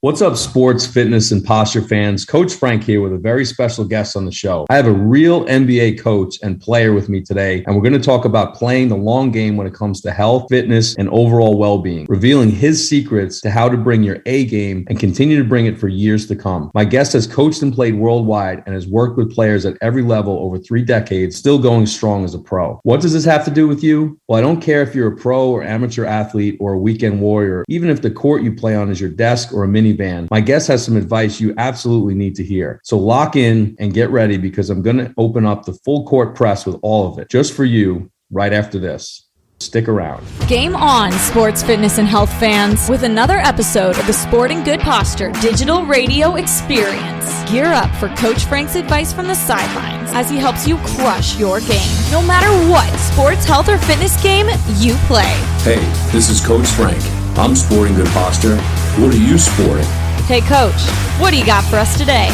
What's up, sports, fitness, and posture fans? Coach Frank here with a very special guest on the show. I have a real NBA coach and player with me today, and we're going to talk about playing the long game when it comes to health, fitness, and overall well-being, revealing his secrets to how to bring your A game and continue to bring it for years to come. My guest has coached and played worldwide and has worked with players at every level over 3 decades, still going strong as a pro. What does this have to do with you? Well, I don't care if you're a pro or amateur athlete or a weekend warrior, even if the court you play on is your desk or a minivan. My guest has some advice you absolutely need to hear. So lock in and get ready because I'm going to open up the full court press with all of it just for you right after this. Stick around. Game on, sports, fitness, and health fans, with another episode of the Sporting Good Posture Digital Radio Experience. Gear up for Coach Frank's advice from the sidelines as he helps you crush your game. No matter what sports, health, or fitness game you play. Hey, this is Coach Frank. I'm sporting good posture. What are you sporting? Hey, Coach, what do you got for us today?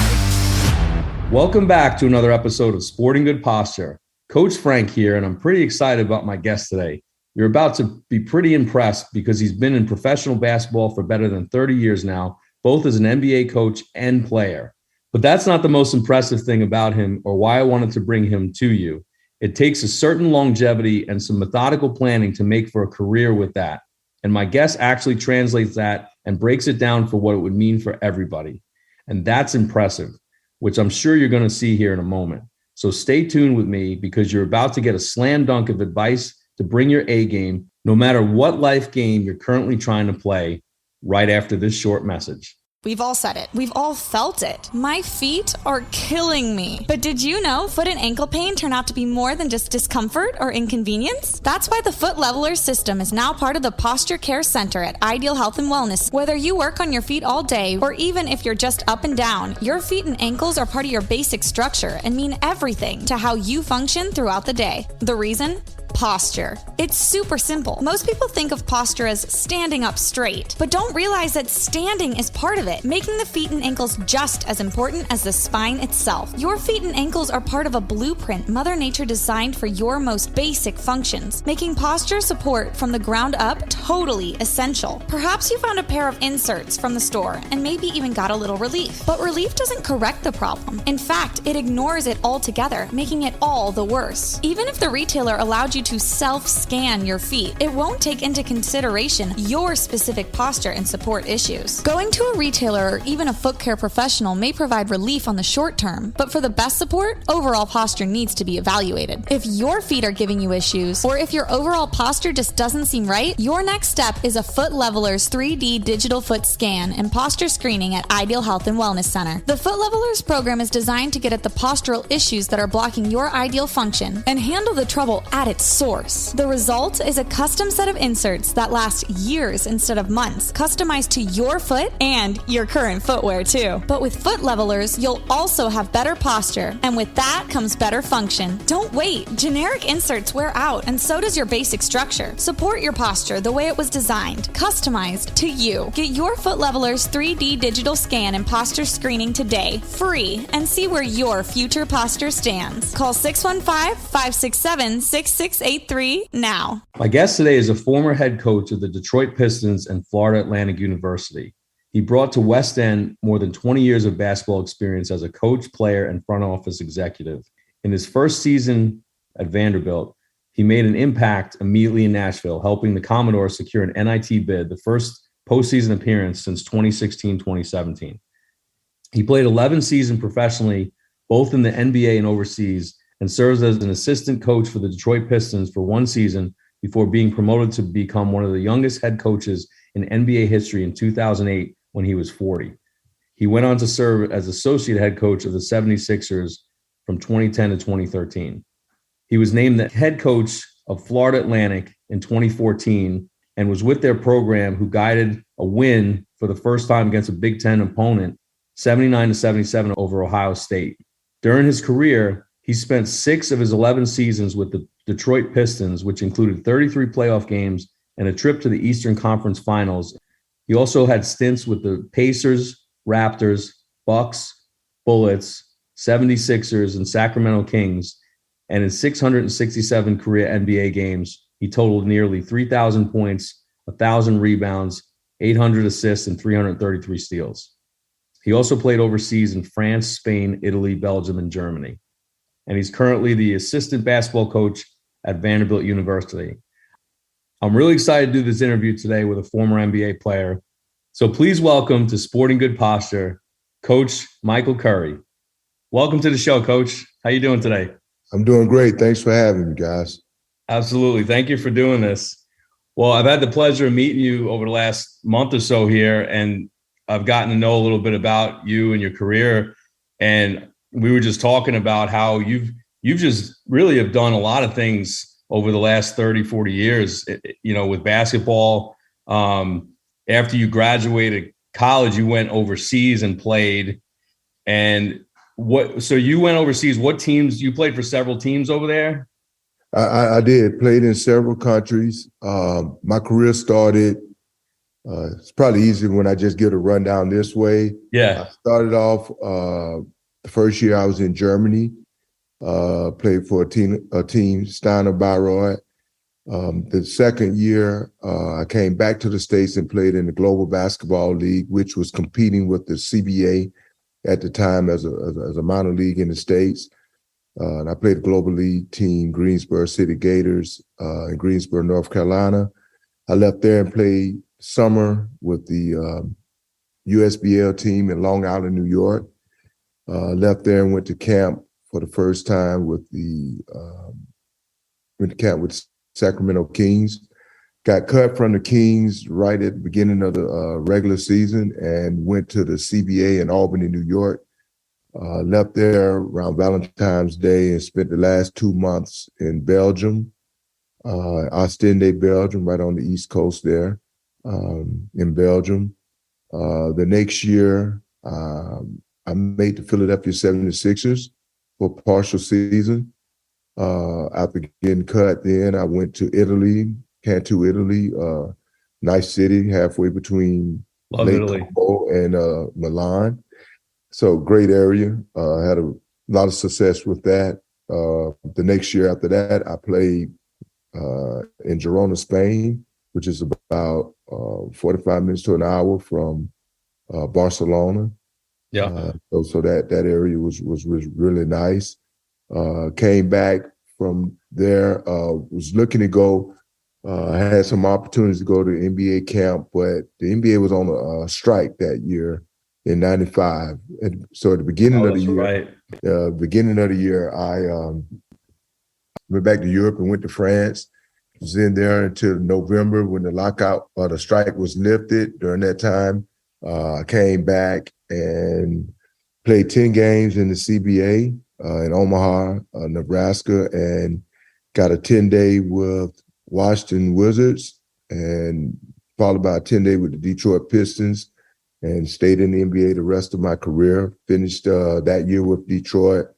Welcome back to another episode of Sporting Good Posture. Coach Frank here, and I'm pretty excited about my guest today. You're about to be pretty impressed because he's been in professional basketball for better than 30 years now, both as an NBA coach and player. But that's not the most impressive thing about him or why I wanted to bring him to you. It takes a certain longevity and some methodical planning to make for a career with that. And my guest actually translates that and breaks it down for what it would mean for everybody. And that's impressive, which I'm sure you're going to see here in a moment. So stay tuned with me because you're about to get a slam dunk of advice to bring your A game, no matter what life game you're currently trying to play, right after this short message. We've all said it. We've all felt it. My feet are killing me. But did you know foot and ankle pain turn out to be more than just discomfort or inconvenience? That's why the Foot Leveler system is now part of the Posture Care Center at Ideal Health and Wellness. Whether you work on your feet all day or even if you're just up and down, your feet and ankles are part of your basic structure and mean everything to how you function throughout the day. The reason? Posture. It's super simple. Most people think of posture as standing up straight, but don't realize that standing is part of it, making the feet and ankles just as important as the spine itself. Your feet and ankles are part of a blueprint Mother Nature designed for your most basic functions, making posture support from the ground up totally essential. Perhaps you found a pair of inserts from the store and maybe even got a little relief, but relief doesn't correct the problem. In fact, it ignores it altogether, making it all the worse. Even if the retailer allowed you to self-scan your feet, it won't take into consideration your specific posture and support issues. Going to a retailer or even a foot care professional may provide relief on the short term, but for the best support, overall posture needs to be evaluated. If your feet are giving you issues, or if your overall posture just doesn't seem right, your next step is a Foot Leveler's 3D digital foot scan and posture screening at Ideal Health and Wellness Center. The Foot Leveler's program is designed to get at the postural issues that are blocking your ideal function and handle the trouble at its source. The result is a custom set of inserts that last years instead of months, customized to your foot and your current footwear too. But with Foot Levelers, you'll also have better posture, and with that comes better function. Don't wait. Generic inserts wear out, and so does your basic structure. Support your posture the way it was designed, customized to you. Get your Foot Levelers 3D digital scan and posture screening today, free, and see where your future posture stands. Call 615-567-6683 now. My guest today is a former head coach of the Detroit Pistons and Florida Atlantic University. He brought to West End more than 20 years of basketball experience as a coach, player, and front office executive. In his first season at Vanderbilt, he made an impact immediately in Nashville, helping the Commodores secure an NIT bid, the first postseason appearance since 2016-2017. He played 11 seasons professionally, both in the NBA and overseas, and serves as an assistant coach for the Detroit Pistons for 1 season before being promoted to become one of the youngest head coaches in NBA history in 2008 when he was 40. He went on to serve as associate head coach of the 76ers from 2010 to 2013. He was named the head coach of Florida Atlantic in 2014 and was with their program who guided a win for the first time against a Big Ten opponent, 79-77 over Ohio State. During his career, he spent 6 of his 11 seasons with the Detroit Pistons, which included 33 playoff games and a trip to the Eastern Conference Finals. He also had stints with the Pacers, Raptors, Bucks, Bullets, 76ers, and Sacramento Kings. And in 667 career NBA games, he totaled nearly 3,000 points, 1,000 rebounds, 800 assists, and 333 steals. He also played overseas in France, Spain, Italy, Belgium, and Germany. And he's currently the assistant basketball coach at Vanderbilt University. I'm really excited to do this interview today with a former NBA player. So please welcome to Sporting Good Posture, Coach Michael Curry. Welcome to the show, Coach. How you doing today? I'm doing great. Thanks for having me, guys. Absolutely. Thank you for doing this. Well, I've had the pleasure of meeting you over the last month or so here, and I've gotten to know a little bit about you and your career. And we were just talking about how you've just really have done a lot of things over the last 30, 40 years, with basketball. After you graduated college, you went overseas and played. And so you went overseas. What teams? You played for several teams over there? I did. Played in several countries. My career started, it's probably easier when I just get a rundown this way. Yeah. I started off the first year I was in Germany, played for a team Steiner Bayreuth. The second year, I came back to the States and played in the Global Basketball League, which was competing with the CBA at the time as a minor league in the States. And I played the Global League team, Greensboro City Gators, in Greensboro, North Carolina. I left there and played summer with the USBL team in Long Island, New York. Left there and went to camp for the first time with Sacramento Kings. Got cut from the Kings right at the beginning of the regular season and went to the CBA in Albany, New York. Left there around Valentine's Day and spent the last 2 months in Belgium, Ostende, Belgium, right on the East Coast there in Belgium. The next year, I made the Philadelphia 76ers for a partial season. After getting cut, then I went to Italy, Cantu, Italy, nice city, halfway between Lake Como and Milan. So great area. Had a lot of success with that. The next year after that, I played in Girona, Spain, which is about 45 minutes to an hour from Barcelona. Yeah. So that area was really nice. Came back from there, was looking to go. I had some opportunities to go to NBA camp, but the NBA was on a strike that year in '95. And so at the beginning of the year, I went back to Europe and went to France. Was in there until November when the lockout or the strike was lifted. During that time, I came back and played 10 games in the CBA in Omaha, Nebraska, and got a 10-day with Washington Wizards and followed by a 10-day with the Detroit Pistons and stayed in the NBA the rest of my career. Finished that year with Detroit,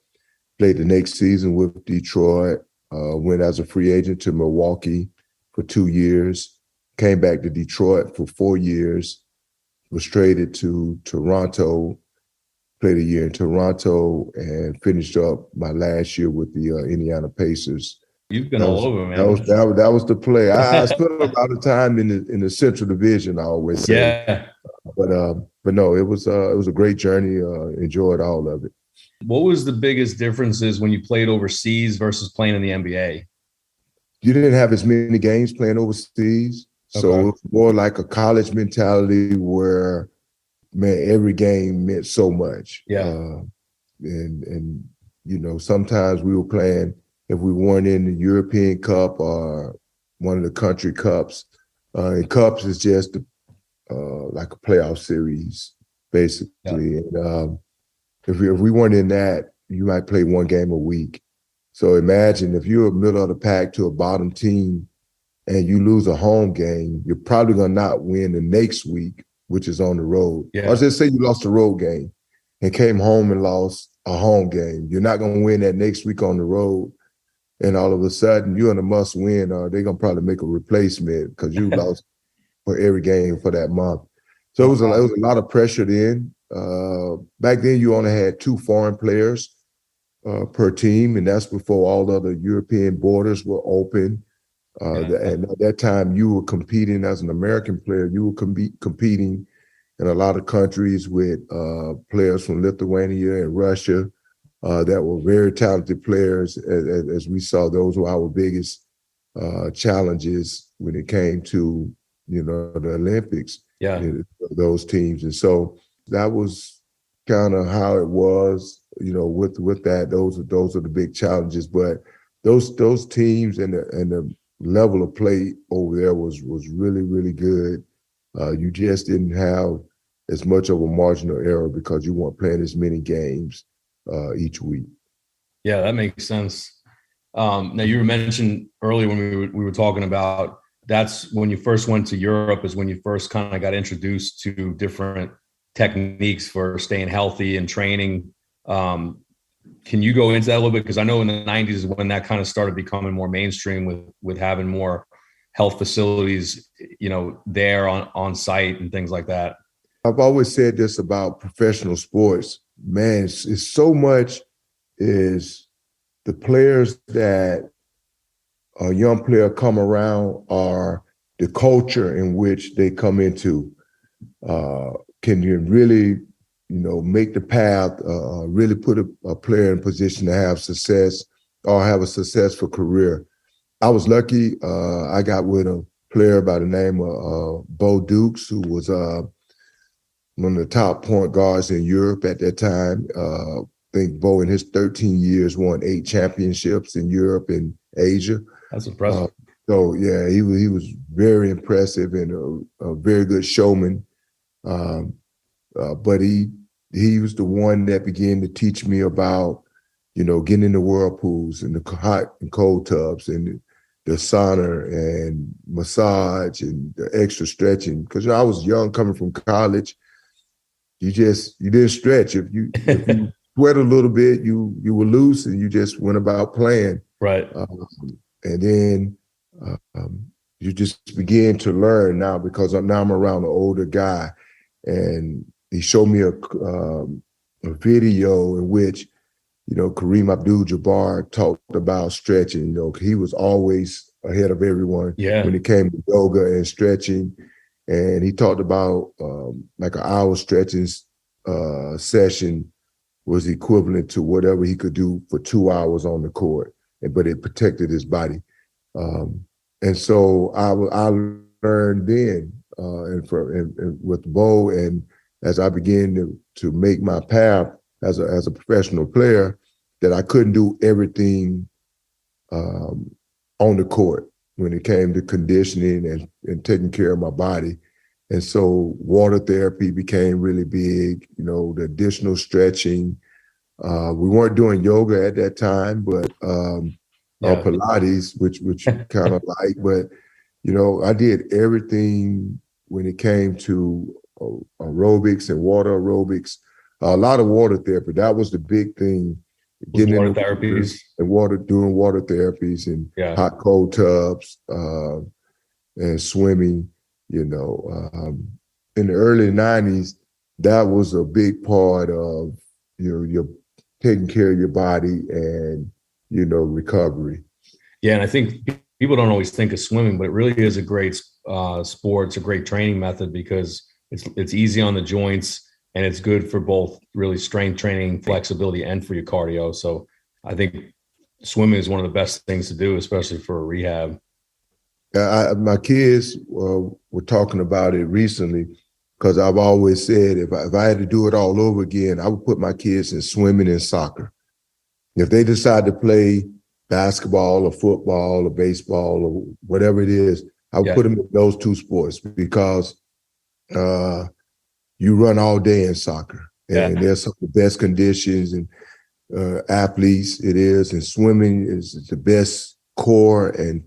played the next season with Detroit, went as a free agent to Milwaukee for 2 years, came back to Detroit for 4 years, was traded to Toronto, played a year in Toronto, and finished up my last year with the Indiana Pacers. You've been all over, man. That was the play. I spent a lot of time in the Central Division, I always say. Yeah. But no, it was a great journey. Enjoyed all of it. What was the biggest differences when you played overseas versus playing in the NBA? You didn't have as many games playing overseas. Okay. So it was more like a college mentality where, man, every game meant so much. Yeah. And sometimes we were playing, if we weren't in the European Cup or one of the country cups, and cups is just like a playoff series, basically. Yeah. And if we weren't in that, you might play one game a week. So imagine if you're middle of the pack to a bottom team and you lose a home game, you're probably going to not win the next week, which is on the road. Yeah. Or just say you lost a road game and came home and lost a home game. You're not going to win that next week on the road. And all of a sudden, you're in a must win, or they're going to probably make a replacement because you lost for every game for that month. So it was a lot of pressure then. Back then, you only had 2 foreign players per team, and that's before all other European borders were open. And at that time, you were competing as an American player. You were competing in a lot of countries with players from Lithuania and Russia that were very talented players. As we saw, those were our biggest challenges when it came to, the Olympics. Yeah. Those teams. And so that was kind of how it was, with that. Those are the big challenges. But those teams and the level of play over there was really, really good. You just didn't have as much of a margin of error because you weren't playing as many games each week. Yeah, that makes sense. Now, you mentioned earlier when we were talking about that's when you first went to Europe is when you first kind of got introduced to different techniques for staying healthy and training. Can you go into that a little bit? Because I know in the 90s is when that kind of started becoming more mainstream with having more health facilities, there on site and things like that. I've always said this about professional sports. Man, it's so much is the players that a young player come around are the culture in which they come into. Can you really, make the path, really put a player in position to have success or have a successful career? I was lucky. I got with a player by the name of Bo Dukes, who was one of the top point guards in Europe at that time. I think Bo in his 13 years won 8 championships in Europe and Asia. That's impressive. So yeah, he was very impressive and a very good showman. But he was the one that began to teach me about, getting in the whirlpools and the hot and cold tubs and the sauna and massage and the extra stretching. Because I was young coming from college. You didn't stretch. If you sweat a little bit, you were loose and you just went about playing. Right. And then you just begin to learn now because now I'm around an older guy, and he showed me a video in which, Kareem Abdul-Jabbar talked about stretching. He was always ahead of everyone when it came to yoga and stretching. And he talked about like an hour stretching session was equivalent to whatever he could do for 2 hours on the court, but it protected his body. And so I learned then, and with Bo, and as I began to make my path as a professional player, that I couldn't do everything on the court when it came to conditioning and taking care of my body. And so water therapy became really big, the additional stretching. We weren't doing yoga at that time, but or Pilates, which kind of like, but, I did everything when it came to aerobics and water aerobics, a lot of water therapy. That was the big thing. Getting water therapies and doing water therapies and hot cold tubs and swimming. In the early 90s, that was a big part of your taking care of your body and recovery. Yeah, and I think people don't always think of swimming, but it really is a great sport. It's a great training method because it's easy on the joints. And it's good for both really strength training, flexibility, and for your cardio. So I think swimming is one of the best things to do, especially for a rehab. My kids were talking about it recently because I've always said if I had to do it all over again, I would put my kids in swimming and soccer. If they decide to play basketball or football or baseball or whatever it is, I would put them in those 2 sports because you run all day in soccer, and there's some of the best conditions and athletes it is, and swimming is the best core and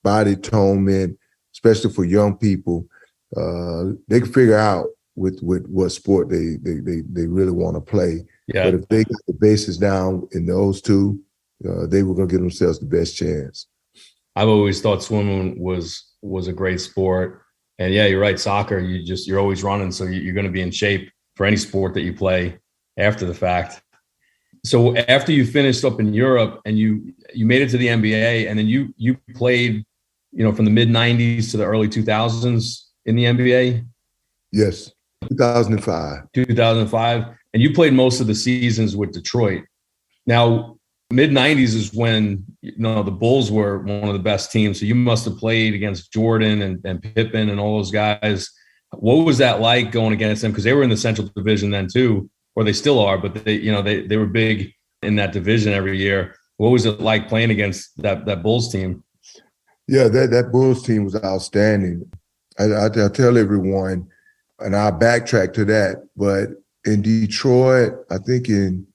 body tonement, especially for young people. They can figure out with what sport they really want to play. Yeah. But if they got the bases down in those 2, they were going to give themselves the best chance. I've always thought swimming was a great sport. And yeah, you're right. Soccer, you're always running. So you're going to be in shape for any sport that you play after the fact. So after you finished up in Europe and you made it to the NBA, and then you played from the mid 90s to the early 2000s in the NBA? Yes, 2005. 2005. And you played most of the seasons with Detroit. Now, mid 90s is when, the Bulls were one of the best teams. So you must have played against Jordan and Pippen and all those guys. What was that like going against them? Because they were in the Central Division then too, or they still are, but they were big in that division every year. What was it like playing against that Bulls team? Yeah, that Bulls team was outstanding. I tell everyone, and I'll backtrack to that, but in Detroit, I think in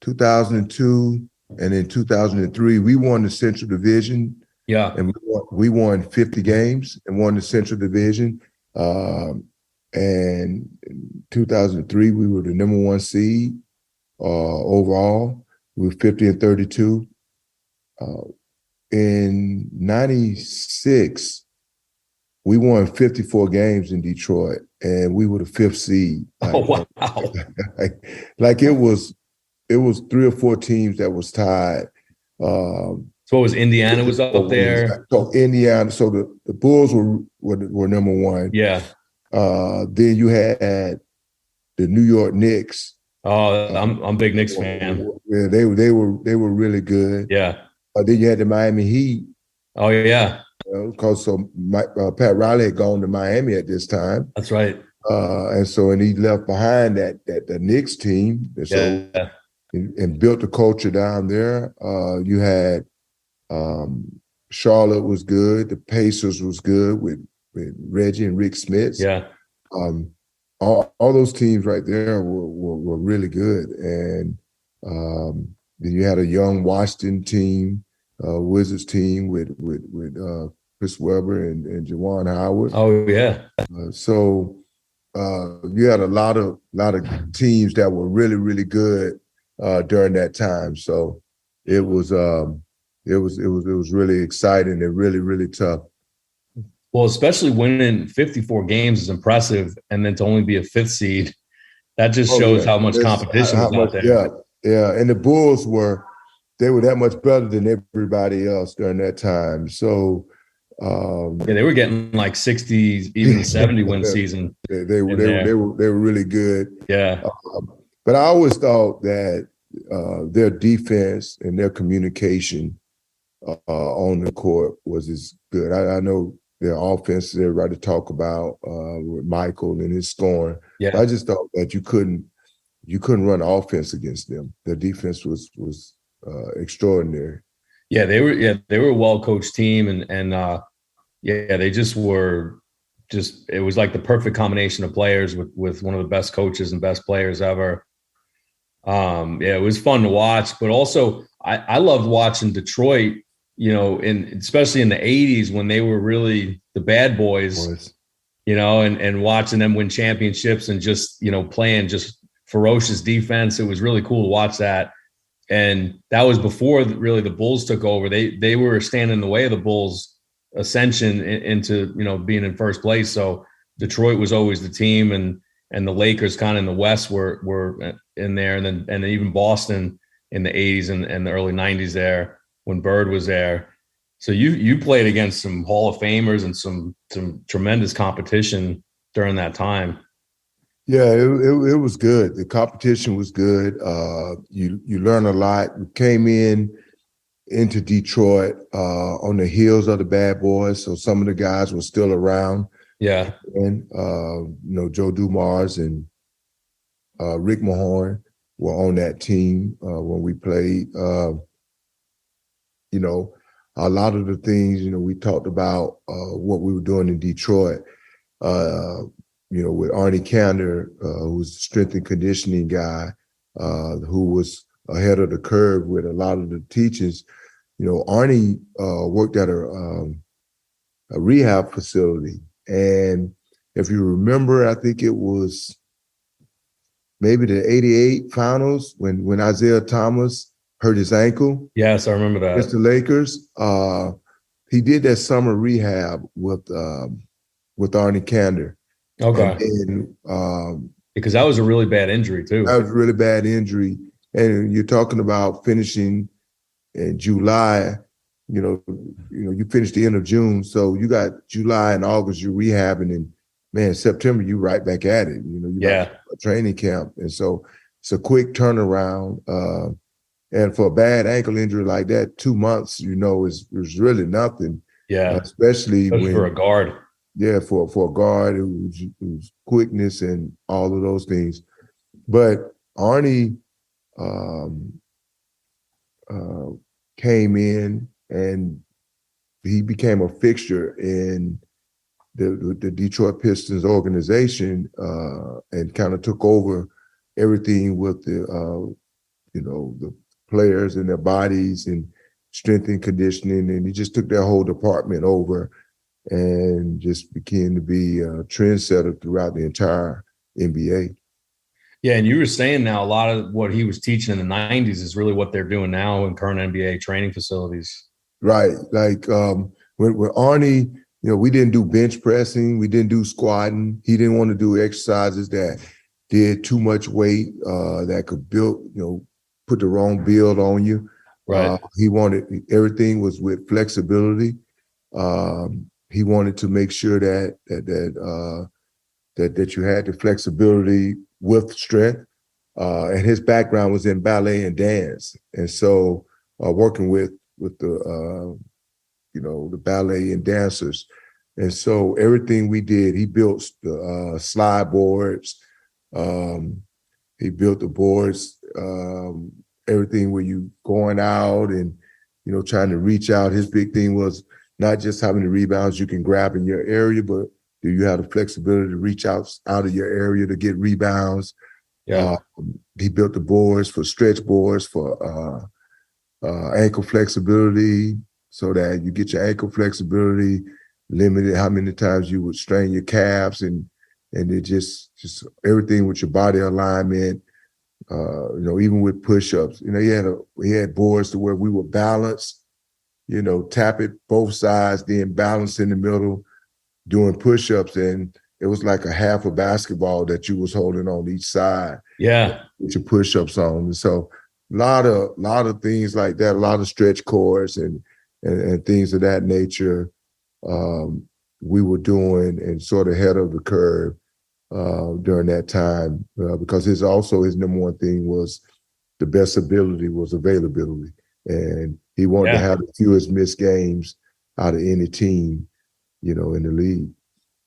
2002 and in 2003, we won the Central Division. Yeah. And we won 50 games and won the Central Division. And in 2003, we were the number 1 seed overall. We were 50-32. In 96, we won 54 games in Detroit, and we were the 5th seed. Wow. Like it was 3 or 4 teams that was tied. So it was Indiana was up there. So Indiana. So the Bulls were number 1. Yeah. Then you had the New York Knicks. Oh, I'm a big Knicks fan. Yeah, they were really good. Yeah. Then you had the Miami Heat. Oh yeah. Because Pat Riley had gone to Miami at this time. That's right. And he left behind the Knicks team. So, yeah. And built the culture down there. You had Charlotte was good. The Pacers was good with Reggie and Rick Smits. Yeah. All those teams right there were really good. And then you had a young Washington team, Wizards team with Chris Webber and Juwan Howard. Oh yeah. So you had a lot of teams that were really, really good during that time. So it was really exciting and really, really tough. Well, especially winning 54 games is impressive, and then to only be a 5th seed, that just shows how much competition was out there. Yeah. And the Bulls were that much better than everybody else during that time. So they were getting like 60, even 70 win season. They were really good. Yeah. But I always thought that their defense and their communication on the court was as good. I know their offense, everybody talk about with Michael and his scoring. Yeah. I just thought that you couldn't run offense against them. Their defense was extraordinary. Yeah, they were a well-coached team, and they just were it was like the perfect combination of players with one of the best coaches and best players ever. It was fun to watch, but also I loved watching Detroit, especially in the 80s when they were really the bad boys. And watching them win championships and just, playing just ferocious defense. It was really cool to watch that. And that was before really the Bulls took over. They were standing in the way of the Bulls' ascension into, being in first place. So Detroit was always the team, and the Lakers kind of in the West were in there. And then even Boston in the 80s and the early 90s there when Bird was there. So you played against some Hall of Famers and some tremendous competition during that time. Yeah, it was good. The competition was good. You learn a lot. We came into Detroit on the heels of the Bad Boys, so some of the guys were still around. Yeah, and Joe Dumars and Rick Mahorn were on that team when we played. A lot of the things we talked about what we were doing in Detroit. With Arnie Kander, who was the strength and conditioning guy, who was ahead of the curve with a lot of the teachers. Arnie worked at a rehab facility. And if you remember, I think it was maybe the 88 finals when Isaiah Thomas hurt his ankle. Yes, I remember that. Against the Lakers. He did that summer rehab with Arnie Kander. Okay. And, because that was a really bad injury too. That was a really bad injury. And you're talking about finishing in July you finished the end of June, so you got July and August you're rehabbing, and man, September you right back at it. You got a training camp, and so it's a quick turnaround. And for a bad ankle injury like that, 2 months, is really nothing. Yeah, especially when for a guard. Yeah, for a guard who's quickness and all of those things. But Arnie came in and he became a fixture in the Detroit Pistons organization and kind of took over everything with the players and their bodies and strength and conditioning, and he just took that whole department over and just began to be a trendsetter throughout the entire NBA. Yeah, and you were saying now a lot of what he was teaching in the 90s is really what they're doing now in current NBA training facilities. Right. Like with Arnie, we didn't do bench pressing. We didn't do squatting. He didn't want to do exercises that did too much weight, that could put the wrong build on you. Right. He wanted everything was with flexibility. He wanted to make sure that you had the flexibility with strength. And his background was in ballet and dance, and so working with the the ballet and dancers, and so everything we did, he built the slide boards. He built the boards. Everything where you going out and trying to reach out. His big thing was not just how many rebounds you can grab in your area, but do you have the flexibility to reach out of your area to get rebounds? Yeah. He built the boards for stretch boards for ankle flexibility, so that you get your ankle flexibility, limited how many times you would strain your calves, and it just everything with your body alignment. Even with push-ups, he had boards to where we would balance, tap it both sides, then balance in the middle, doing push-ups, and it was like a half a basketball that you was holding on each side. Yeah, with your push-ups on, and so a lot of things like that, a lot of stretch cords and things of that nature. We were doing and sort of ahead of the curve during that time, because his number one thing was the best ability was availability, and he wanted to have the fewest missed games out of any team, in the league.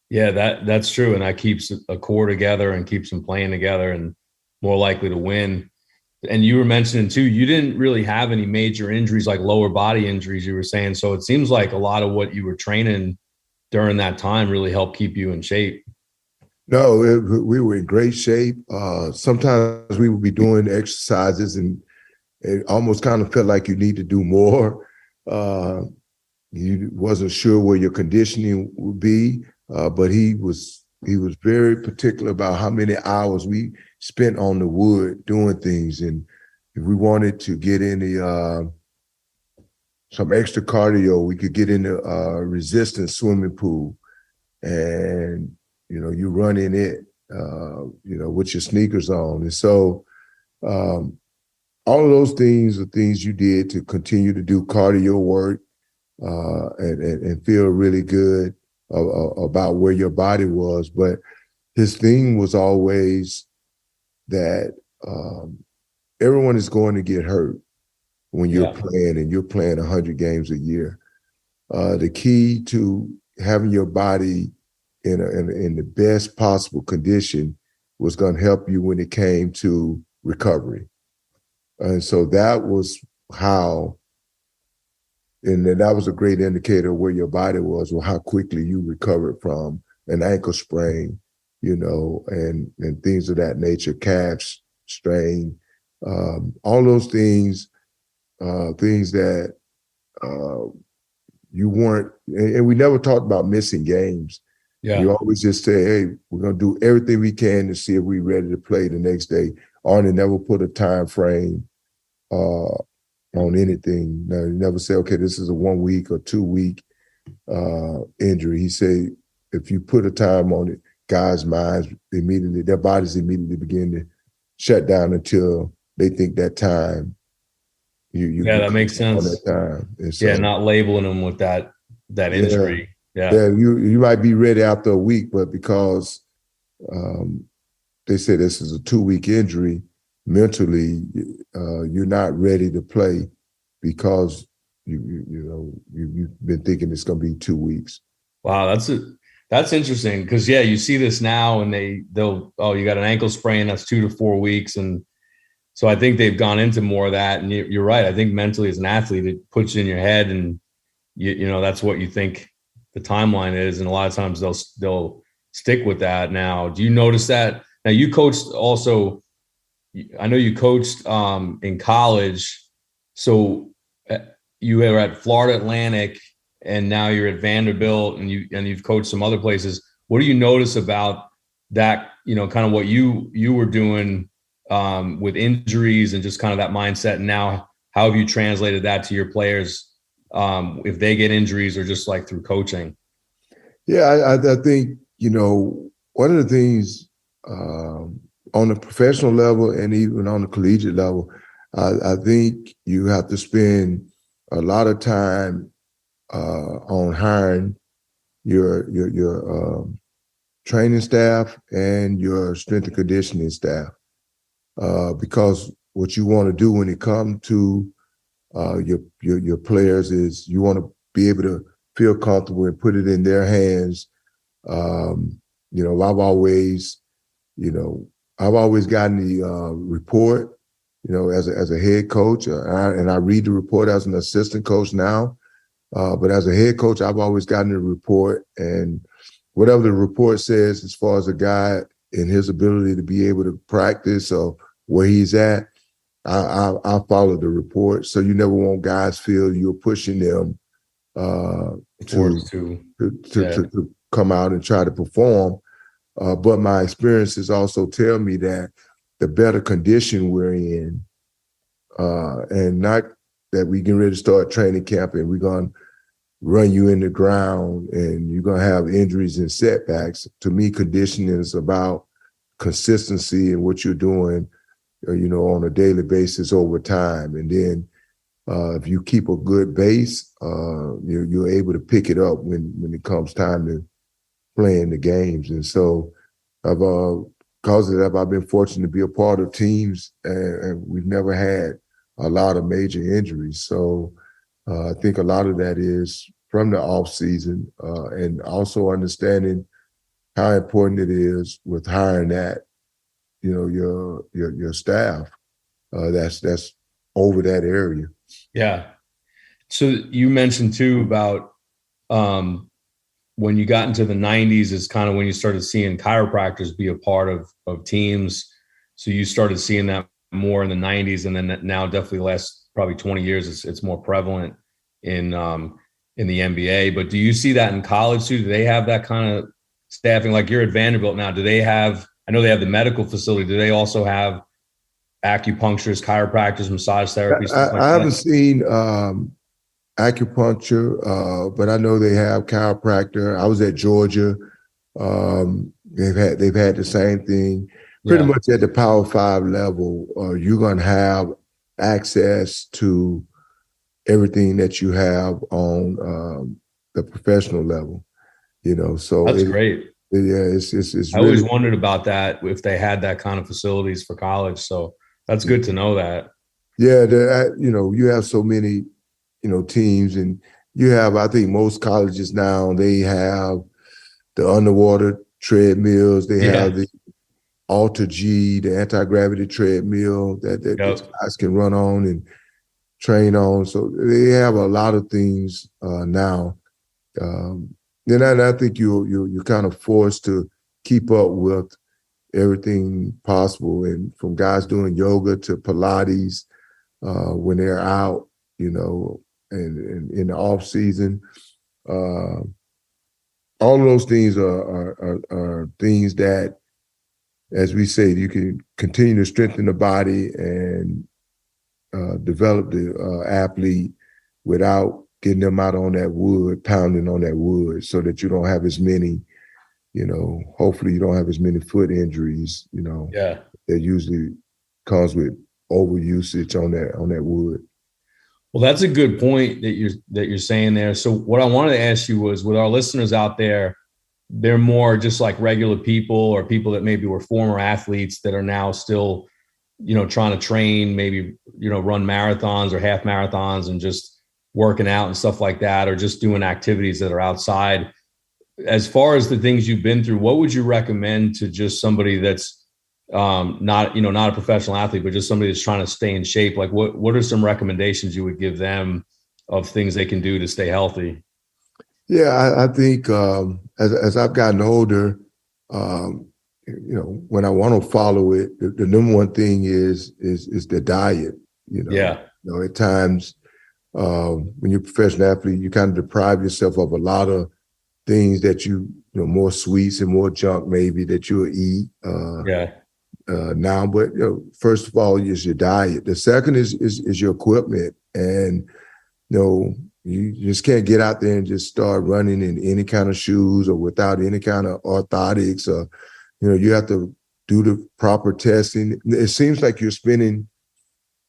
Yeah, that's true, and that keeps a core together and keeps them playing together and more likely to win. And you were mentioning too, you didn't really have any major injuries like lower body injuries, you were saying. So it seems like a lot of what you were training during that time really helped keep you in shape. No, we were in great shape. Sometimes we would be doing exercises and it almost kind of felt like you need to do more. You wasn't sure where your conditioning would be, but he was very particular about how many hours we spent on the wood doing things. And if we wanted to get into some extra cardio, we could get into a resistance swimming pool, and you run in it, with your sneakers on. And so all of those things are things you did to continue to do cardio work and feel really good about where your body was. But his thing was always that everyone is going to get hurt when you're playing, and you're playing 100 games a year. The key to having your body in the best possible condition was going to help you when it came to recovery. And so that was how, and then that was a great indicator of where your body was, or how quickly you recovered from an ankle sprain, and things of that nature, calves strain, all those things that you weren't, and we never talked about missing games. Yeah. You always just say, hey, we're going to do everything we can to see if we're ready to play the next day. Arnie never put a time frame on anything. Now, he never said, okay, this is a 1 week or 2 week injury. He said, if you put a time on it, guys' minds immediately, their bodies immediately begin to shut down until they think that time, That makes sense. On that time. And so, yeah, not labeling them with that injury. Yeah, you might be ready after a week, but because they say this is a 2-week injury, mentally you're not ready to play because you've been thinking it's going to be 2 weeks. Wow, that's interesting because you see this now and they'll you got an ankle sprain, that's 2 to 4 weeks, and so I think they've gone into more of that. And you're right. I think mentally as an athlete, it puts you in your head, and you know that's what you think the timeline is, and a lot of times they'll stick with that. Now, do you notice that? Now, you coached also. I know you coached in college, so you were at Florida Atlantic, and now you're at Vanderbilt, and you've coached some other places. What do you notice about that? You know, kind of what you were doing with injuries and just kind of that mindset. And now, how have you translated that to your players if they get injuries or just like through coaching? Yeah, I think, one of the things on the professional level and even on the collegiate level, I think you have to spend a lot of time on hiring your training staff and your strength and conditioning staff, because what you want to do when it comes to your players is you want to be able to feel comfortable and put it in their hands. I've always gotten the report, as a head coach, and I read the report as an assistant coach now. But as a head coach, I've always gotten the report, and whatever the report says as far as a guy and his ability to be able to practice or where he's at, I follow the report. So you never want guys feel you're pushing them to come out and try to perform. But my experiences also tell me that the better condition we're in, and not that we get ready to start training camp and we're going to run you in the ground and you're going to have injuries and setbacks. To me, conditioning is about consistency and what you're doing, on a daily basis over time. And then if you keep a good base, you're able to pick it up when it comes time to playing the games. And so because of that, I've been fortunate to be a part of teams, and we've never had a lot of major injuries. So I think a lot of that is from the off season, and also understanding how important it is with hiring that, your staff that's over that area. Yeah. So you mentioned too about when you got into the 90s is kind of when you started seeing chiropractors be a part of teams. So you started seeing that more in the 90s, and then now definitely the last probably 20 years it's more prevalent in the NBA. But do you see that in college too? Do they have that kind of staffing? Like you're at Vanderbilt now. Do they have? I know they have the medical facility. Do they also have acupuncturists, chiropractors, massage therapists? I haven't seen acupuncture, but I know they have chiropractor. I was at Georgia. They've had the same thing. Pretty much at the Power 5 level, you're going to have access to everything that you have on the professional level. So that's great. Yeah, it's. I always wondered about that, if they had that kind of facilities for college. So that's good to know that. Yeah, you have so many, teams, and you have, I think most colleges now, they have the underwater treadmills. They have the Alter G, the anti-gravity treadmill that guys can run on and train on. So they have a lot of things now. Then I think you're kind of forced to keep up with everything possible, and from guys doing yoga to Pilates when they're out, and in the off season. All of those things are things that, as we say, you can continue to strengthen the body and develop the athlete without getting them out on that wood, pounding on that wood, so that you don't have as many, hopefully you don't have as many foot injuries, that usually comes with overusage on that wood. Well, that's a good point that you're saying there. So what I wanted to ask you was, with our listeners out there, they're more just like regular people or people that maybe were former athletes that are now still, trying to train, maybe, run marathons or half marathons and just working out and stuff like that, or just doing activities that are outside. As far as the things you've been through, what would you recommend to just somebody that's not a professional athlete, but just somebody that's trying to stay in shape? Like what are some recommendations you would give them of things they can do to stay healthy? Yeah, I think as I've gotten older, when I want to follow it, the number one thing is the diet. Yeah. At times when you're a professional athlete, you kind of deprive yourself of a lot of things that more sweets and more junk maybe that you'll eat. Now, but first of all is your diet. The second is your equipment, and you just can't get out there and just start running in any kind of shoes or without any kind of orthotics. Or you have to do the proper testing. It seems like you're spending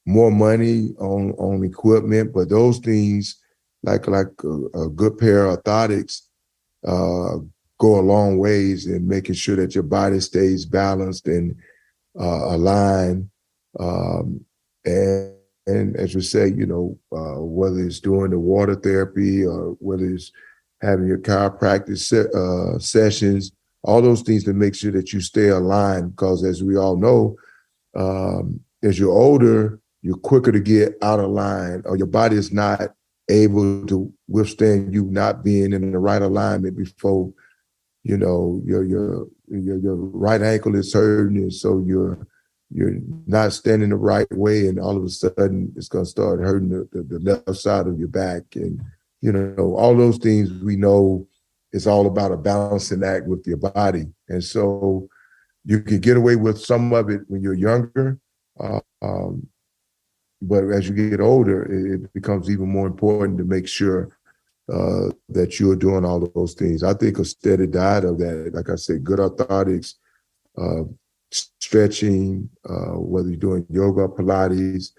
more money on equipment, but those things like a good pair of orthotics go a long ways in making sure that your body stays balanced and aligned. And as you say, whether it's doing the water therapy or whether it's having your chiropractic sessions, all those things to make sure that you stay aligned. Because as we all know, as you're older, you're quicker to get out of line, or your body is not able to withstand you not being in the right alignment before, your right ankle is hurting, and so you're not standing the right way, and all of a sudden it's going to start hurting the left side of your back. And, all those things we know it's all about a balancing act with your body. And so you can get away with some of it when you're younger, but as you get older, it becomes even more important to make sure that you're doing all of those things. I think a steady diet of that, like I said, good orthotics, stretching, whether you're doing yoga, Pilates,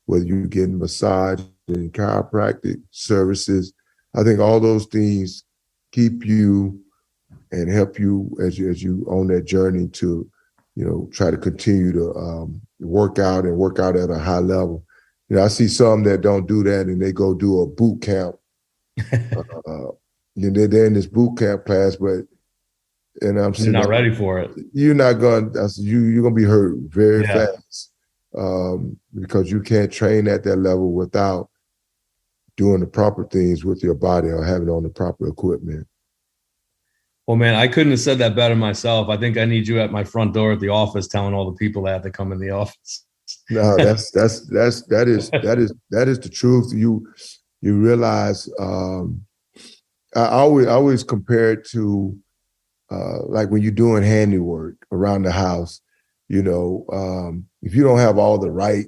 whether you're getting massage and chiropractic services, I think all those things keep you and help you as you on that journey to, try to continue to work out at a high level. I see some that don't do that and they go do a boot camp. They're in this boot camp class, but I'm You're not ready for it. You're not going. You're going to be hurt very fast because you can't train at that level without doing the proper things with your body or having on the proper equipment. Well, man, I couldn't have said that better myself. I think I need you at my front door at the office telling all the people that have to come in the office. No, that is the truth. You realize. I always compare it to like when you're doing handiwork around the house. If you don't have all the right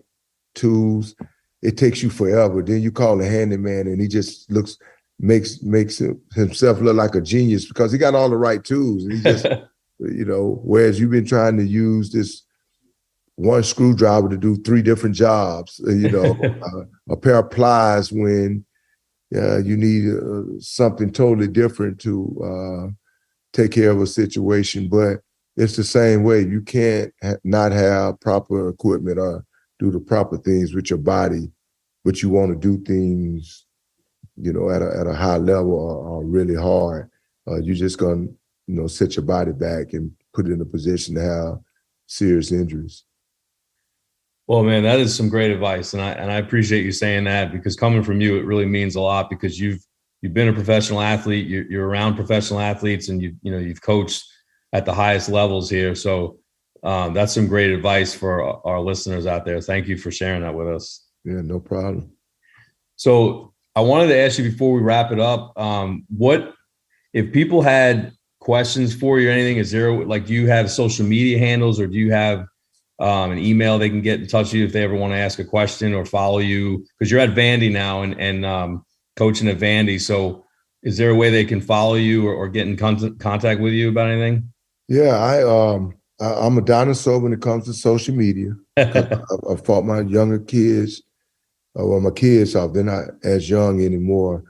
tools, it takes you forever. Then you call the handyman, and he just makes himself look like a genius because he got all the right tools. And he just, whereas you've been trying to use this one screwdriver to do 3 different jobs, a pair of pliers when you need something totally different to take care of a situation. But it's the same way. You can't not have proper equipment or do the proper things with your body, but you want to do things, at a high level or really hard. You're just going to, set your body back and put it in a position to have serious injuries. Well, man, that is some great advice. And I appreciate you saying that, because coming from you, it really means a lot, because you've been a professional athlete, you're around professional athletes, and you've coached at the highest levels here. So that's some great advice for our listeners out there. Thank you for sharing that with us. Yeah, no problem. So I wanted to ask you before we wrap it up, what if people had questions for you or anything? Is there, do you have social media handles, or do you have an email they can get in touch with you if they ever want to ask a question or follow you? Because you're at Vandy now and coaching at Vandy. So is there a way they can follow you or get in contact with you about anything? Yeah, I'm a dinosaur when it comes to social media. I fought my younger kids well, my kids are, they're not as young anymore.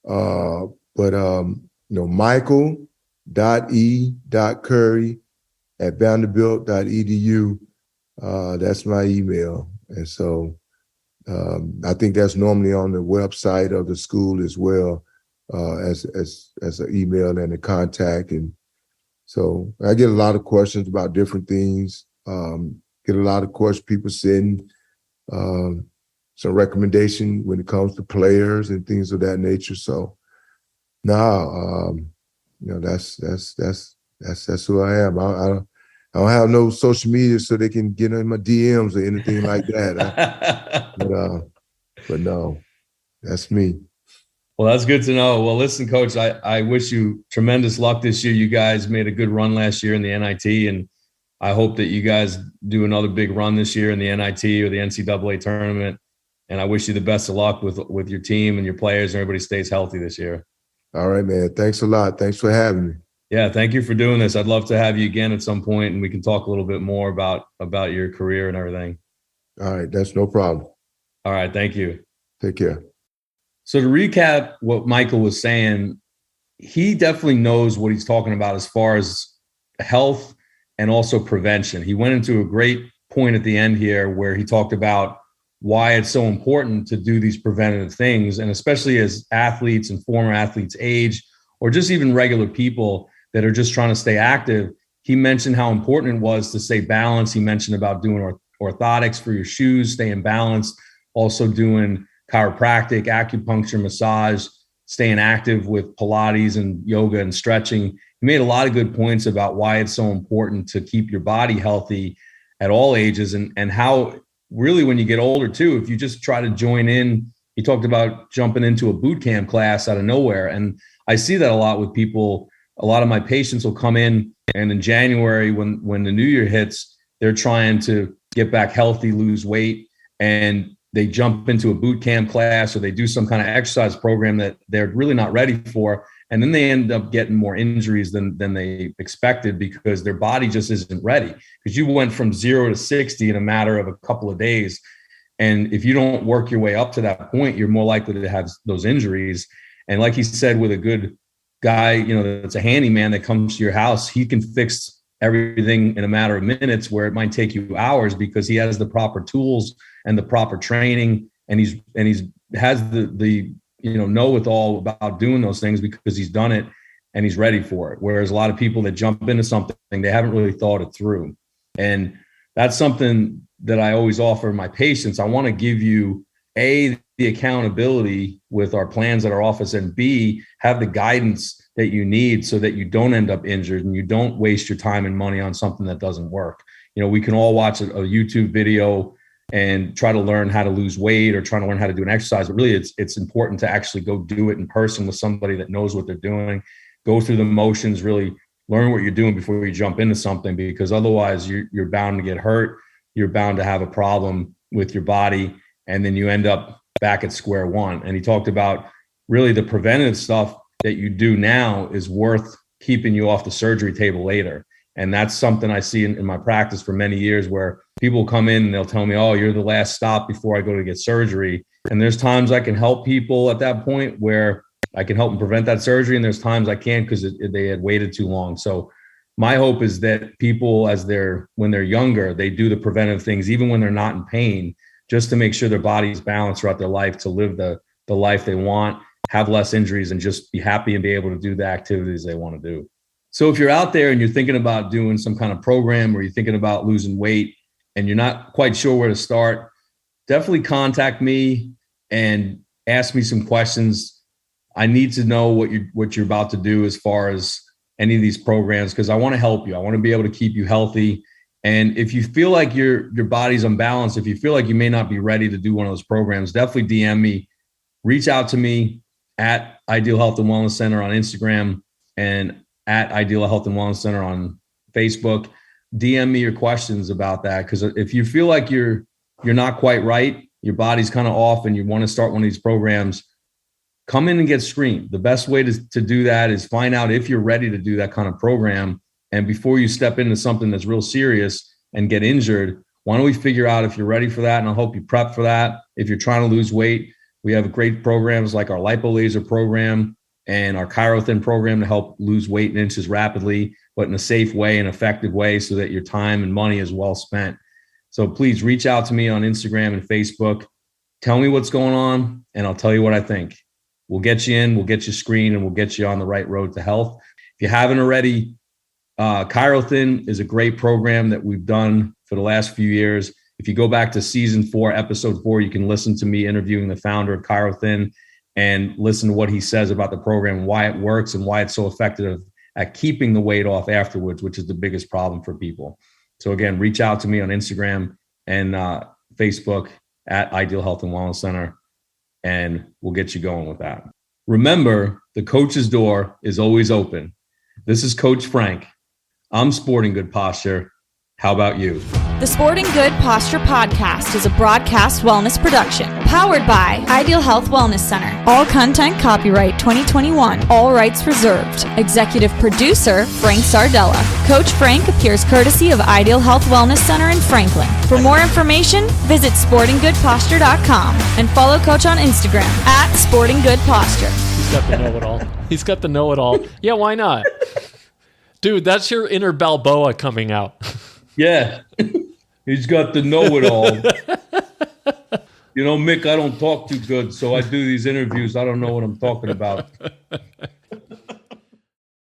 Michael.e.curry@vanderbilt.edu. That's my email. And so I think that's normally on the website of the school as well, as an email and a contact. And so I get a lot of questions about different things. Get a lot of questions, people sending some recommendation when it comes to players and things of that nature. So now, that's who I am. I don't have no social media so they can get in my DMs or anything like that. But no, that's me. Well, that's good to know. Well, listen, Coach, I wish you tremendous luck this year. You guys made a good run last year in the NIT, and I hope that you guys do another big run this year in the NIT or the NCAA tournament. And I wish you the best of luck with your team and your players, and everybody stays healthy this year. All right, man. Thanks a lot. Thanks for having me. Yeah, thank you for doing this. I'd love to have you again at some point, and we can talk a little bit more about your career and everything. All right, that's no problem. All right, thank you. Take care. So to recap what Michael was saying, he definitely knows what he's talking about as far as health and also prevention. He went into a great point at the end here where he talked about why it's so important to do these preventative things, and especially as athletes and former athletes age, or just even regular people that are just trying to stay active. He mentioned how important it was to stay balanced. He mentioned about doing orthotics for your shoes, staying balanced, also doing chiropractic, acupuncture, massage, staying active with Pilates and yoga and stretching. He made a lot of good points about why it's so important to keep your body healthy at all ages, and how really when you get older too, if you just try to join in, he talked about jumping into a boot camp class out of nowhere. And I see that a lot with people. A lot of my patients will come in, and in January, when the new year hits, they're trying to get back healthy, lose weight, and they jump into a boot camp class or they do some kind of exercise program that they're really not ready for. And then they end up getting more injuries than they expected because their body just isn't ready. Because you went from 0 to 60 in a matter of a couple of days. And if you don't work your way up to that point, you're more likely to have those injuries. And like he said, with a good guy, that's a handyman that comes to your house, he can fix everything in a matter of minutes where it might take you hours because he has the proper tools and the proper training. And he's has the know it all about doing those things because he's done it and he's ready for it. Whereas a lot of people that jump into something, they haven't really thought it through. And that's something that I always offer my patients. I want to give you A, the accountability with our plans at our office, and B, have the guidance that you need so that you don't end up injured and you don't waste your time and money on something that doesn't work. We can all watch a YouTube video and try to learn how to lose weight or try to learn how to do an exercise. But really, it's important to actually go do it in person with somebody that knows what they're doing, go through the motions, really learn what you're doing before you jump into something, because otherwise you're bound to get hurt. You're bound to have a problem with your body, and then you end up back at square one. And he talked about really the preventative stuff that you do now is worth keeping you off the surgery table later. And that's something I see in my practice for many years, where people come in and they'll tell me, oh, you're the last stop before I go to get surgery. And there's times I can help people at that point where I can help them prevent that surgery. And there's times I can't because they had waited too long. So my hope is that people, when they're younger, they do the preventive things, even when they're not in pain, just to make sure their body's balanced throughout their life, to live the life they want, have less injuries, and just be happy and be able to do the activities they want to do. So if you're out there and you're thinking about doing some kind of program, or you're thinking about losing weight and you're not quite sure where to start, definitely contact me and ask me some questions. I need to know what you're about to do as far as any of these programs, because I want to help you. I want to be able to keep you healthy. And if you feel like your body's unbalanced, if you feel like you may not be ready to do one of those programs, definitely DM me, reach out to me at Ideal Health and Wellness Center on Instagram and at Ideal Health and Wellness Center on Facebook. DM me your questions about that. Because if you feel like you're not quite right, your body's kind of off, and you want to start one of these programs, come in and get screened. The best way to do that is find out if you're ready to do that kind of program. And before you step into something that's real serious and get injured, Why don't we figure out if you're ready for that? And I'll help you prep for that. If you're trying to lose weight, we have great programs like our lipo laser program and our chirothin program to help lose weight in inches rapidly, but in a safe way and effective way so that your time and money is well spent. So please reach out to me on Instagram and Facebook. Tell me what's going on, and I'll tell you what I think. We'll get you in, we'll get you screened, and we'll get you on the right road to health. If you haven't already, chirothin is a great program that we've done for the last few years. If you go back to season 4, episode 4, you can listen to me interviewing the founder of chirothin and listen to what he says about the program, why it works and why it's so effective at keeping the weight off afterwards, which is the biggest problem for people. So again, reach out to me on Instagram and Facebook at Ideal Health and Wellness Center, and we'll get you going with that. Remember, the coach's door is always open. This is Coach Frank. I'm Sporting Good Posture. How about you? The Sporting Good Posture Podcast is a broadcast wellness production powered by Ideal Health Wellness Center. All content copyright 2021. All rights reserved. Executive producer Frank Sardella. Coach Frank appears courtesy of Ideal Health Wellness Center in Franklin. For more information, visit sportinggoodposture.com and follow Coach on Instagram at sportinggoodposture. He's got the know-it-all. He's got the know-it-all. Yeah, why not? Dude, that's your inner Balboa coming out. Yeah, he's got the know-it-all. You know, Mick, I don't talk too good, so I do these interviews. I don't know what I'm talking about.